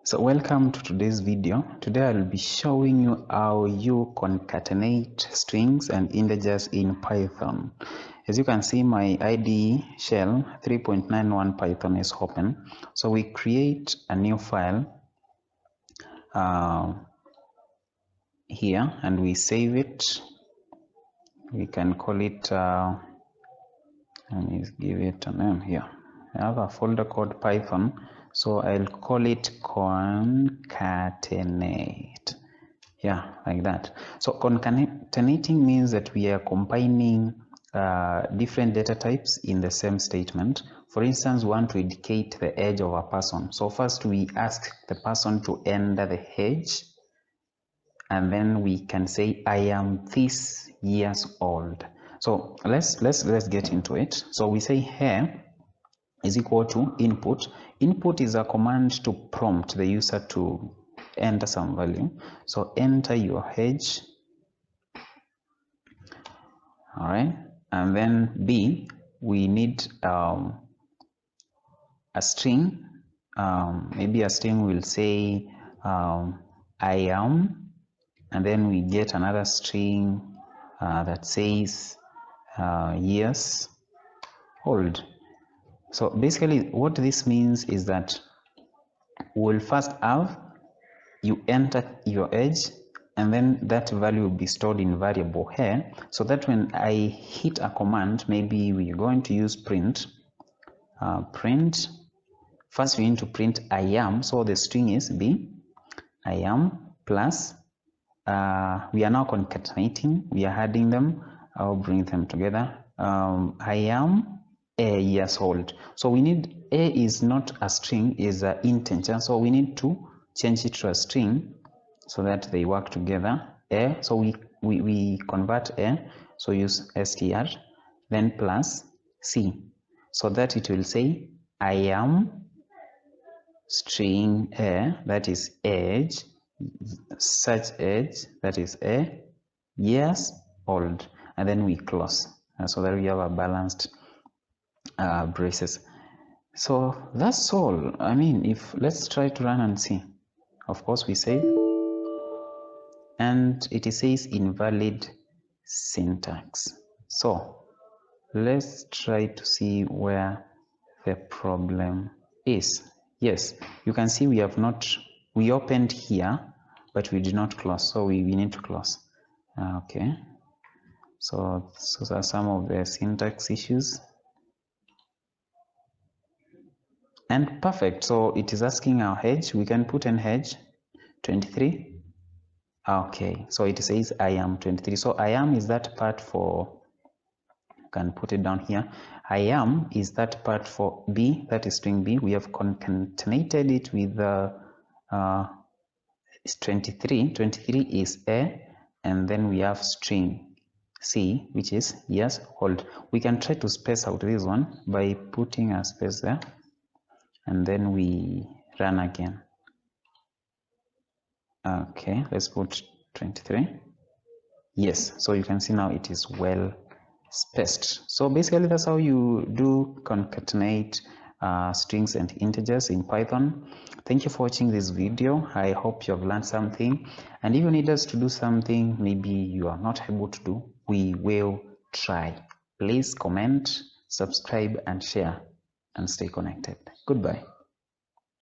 So welcome to today's video. Today I'll be showing you how you concatenate strings and integers in Python. As you can see, my IDE shell 3.91 Python is open. So we create a new file here and we save it. We can call it, let me give it a name here. I have a folder called Python. So I'll call it concatenate. Yeah, like that. So concatenating means that we are combining different data types in the same statement. For instance, we want to indicate the age of a person. So first we ask the person to enter the age, and then we can say, I am this years old. So let's get into it. So we say here is equal to input. Input is a command to prompt the user to enter some value. So enter your age. All right, and then B, we need a string. Maybe a string will say I am, and then we get another string that says years old. So basically what this means is that we'll first have you enter your age, and then that value will be stored in variable here, so that when I hit a command, maybe we're going to use print. Print, first we need to print I am, so the string is B, I am plus, we are now concatenating, we are adding them, I'll bring them together. I am a years old. So we need, A is not a string, is an integer, so we need to change it to a string so that they work together. A, so we convert A, so use str, then plus C, so that it will say I am string A, that is age, such age, that is A, years old, and then we close, so that we have a balanced braces. So that's all. I mean, if let's try to run and see. Of course we save, and it says invalid syntax. So let's try to see where the problem is. Yes, you can see we opened here, but we did not close, so we need to close. Okay, so those are some of the syntax issues. And perfect, so it is asking our age. We can put an age 23. Okay, so it says I am 23. So I am is that part for, you can put it down here. I am is that part for B, that is string B. We have concatenated it with it's 23. 23 is A, and then we have string C, which is years old. We can try to space out this one by putting a space there, and then we run again. Okay, let's put 23. Yes, so you can see now it is well spaced. So basically that's how you do concatenate strings and integers in Python. Thank you for watching this video. I hope you have learned something, and if you need us to do something maybe you are not able to do, we will try. Please comment, subscribe and share, and stay connected. Goodbye.